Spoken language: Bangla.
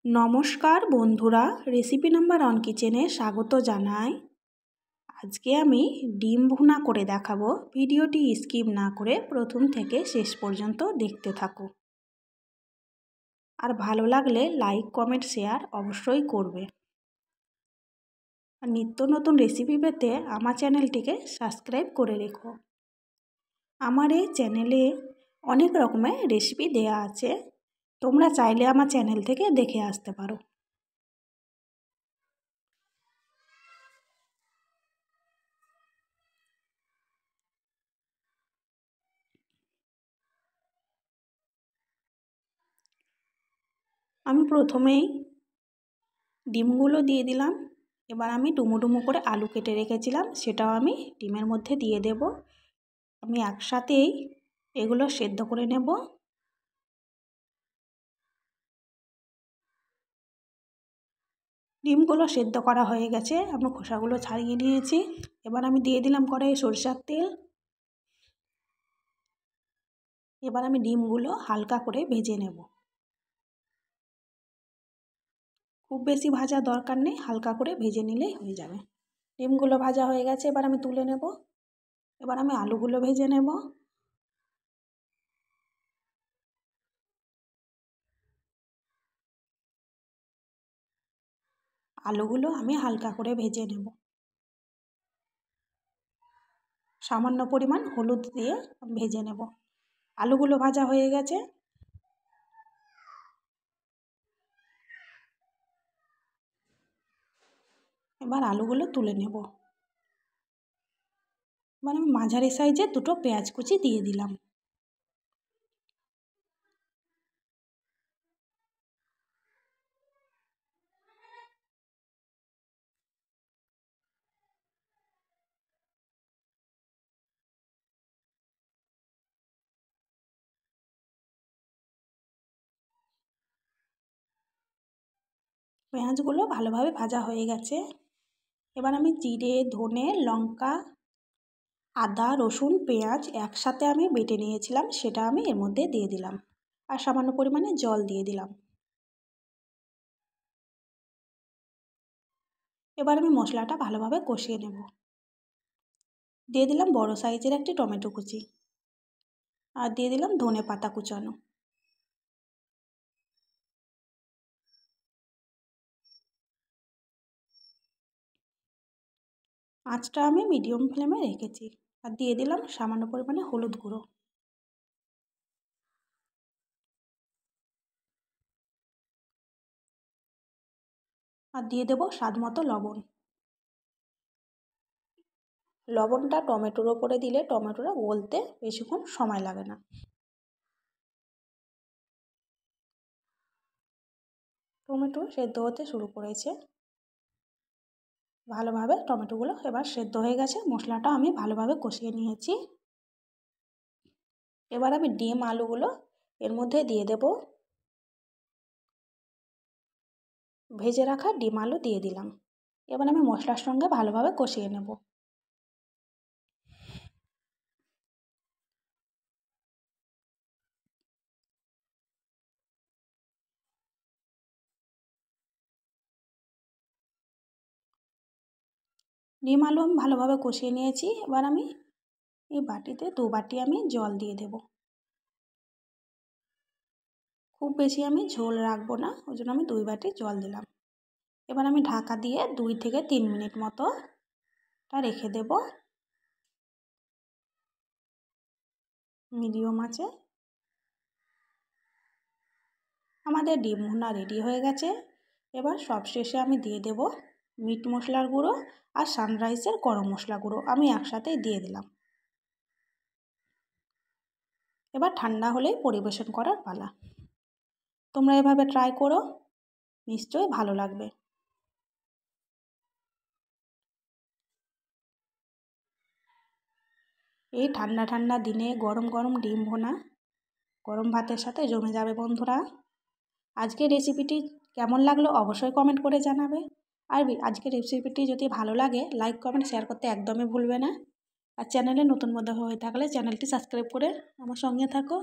নমস্কার বন্ধুরা, রেসিপি নাম্বার ওয়ান কিচেনে স্বাগত জানাই। আজকে আমি ডিম ভুনা করে দেখাবো। ভিডিওটি স্কিপ না করে প্রথম থেকে শেষ পর্যন্ত দেখতে থাকো। আর ভালো লাগলে লাইক কমেন্ট শেয়ার অবশ্যই করবে। আর নিত্য নতুন রেসিপি পেতে আমার চ্যানেলটিকে সাবস্ক্রাইব করে রেখো। আমার এই চ্যানেলে অনেক রকমের রেসিপি দেয়া আছে, তোমরা চাইলে আমার চ্যানেল থেকে দেখে আসতে পারো। আমি প্রথমেই ডিমগুলো দিয়ে দিলাম। এবার আমি ডুমো ডুমো করে আলু কেটে রেখেছিলাম, সেটাও আমি ডিমের মধ্যে দিয়ে দেব। আমি একসাথেই এগুলো সেদ্ধ করে নেব। ডিমগুলো সেদ্ধ করা হয়ে গেছে, আমি খোসাগুলো ছাড়িয়ে নিয়েছি। এবার আমি দিয়ে দিলাম কড়াইয়ে সরষের তেল। এবার আমি ডিমগুলো হালকা করে ভেজে নেব। খুব বেশি ভাজা দরকার নেই, হালকা করে ভেজে নিলেই হয়ে যাবে। ডিমগুলো ভাজা হয়ে গেছে, এবার আমি তুলে নেব। এবার আমি আলুগুলো ভেজে নেব। আলুগুলো আমি হালকা করে ভেজে নেব। সামান্য পরিমাণ হলুদ দিয়ে ভেজে নেব। আলুগুলো ভাজা হয়ে গেছে। এবার আলুগুলো তুলে নেব। এবার আমি মাঝারি সাইজের দুটো পেঁয়াজ কুচি দিয়ে দিলাম। পেঁয়াজগুলো ভালোভাবে ভাজা হয়ে গেছে। এবার আমি জিরে, ধনে, লঙ্কা, আদা, রসুন, পেঁয়াজ একসাথে আমি বেটে নিয়েছিলাম, সেটা আমি এর মধ্যে দিয়ে দিলাম। আর সামান্য পরিমাণে জল দিয়ে দিলাম। এবার আমি মশলাটা ভালোভাবে কষিয়ে নেব। দিয়ে দিলাম বড় সাইজের একটি টমেটো কুচি। আর দিয়ে দিলাম ধনে পাতা কুচানো। আঁচটা আমি মিডিয়াম ফ্লেমে রেখেছি। আর দিয়ে দিলাম সামান্য পরিমাণে হলুদ গুঁড়ো। আর দিয়ে দেব স্বাদ মতো লবণ। লবণটা টমেটোর ওপরে দিলে টমেটোটা গলতে বেশিক্ষণ সময় লাগে না। টমেটো সেদ্ধ হতে শুরু করেছে ভালোভাবে। টমেটোগুলো এবার সেদ্ধ হয়ে গেছে, মশলাটা আমি ভালোভাবে কষিয়ে নিয়েছি। এবার আমি ডিম আলুগুলো এর মধ্যে দিয়ে দেব। ভেজে রাখা ডিম আলু দিয়ে দিলাম। এবার আমি মশলার সঙ্গে ভালোভাবে কষিয়ে নেব। ডিম আলু আমি ভালোভাবে কষিয়ে নিয়েছি। এবার আমি এই বাটিতে 2 বাটি আমি জল দিয়ে দেব। খুব বেশি আমি ঝোল রাখবো না, ওই জন্য আমি 2 বাটি জল দিলাম। এবার আমি ঢাকা দিয়ে 2 থেকে 3 মিনিট মতো রেখে দেব মিডিয়াম আঁচে। আমাদের ডিম ভুনা রেডি হয়ে গেছে। এবার সবশেষে আমি দিয়ে দেব মিট মশলার গুঁড়ো আর সানরাইসের গরম মশলা গুঁড়ো আমি একসাথেই দিয়ে দিলাম। এবার ঠান্ডা হলেই পরিবেশন করার পালা। তোমরা এভাবে ট্রাই করো, নিশ্চয়ই ভালো লাগবে। এই ঠান্ডা ঠান্ডা দিনে গরম গরম ডিম ভুনা গরম ভাতের সাথে জমে যাবে বন্ধুরা। আজকের রেসিপিটি কেমন লাগলো অবশ্যই কমেন্ট করে জানাবে। আর আজকের রেসিপিটি যদি ভালো লাগে লাইক কমেন্ট শেয়ার করতে একদমই ভুলবে না। আর চ্যানেলে নতুন বন্ধু হয়ে থাকলে চ্যানেলটি সাবস্ক্রাইব করে আমার সঙ্গে থাকো।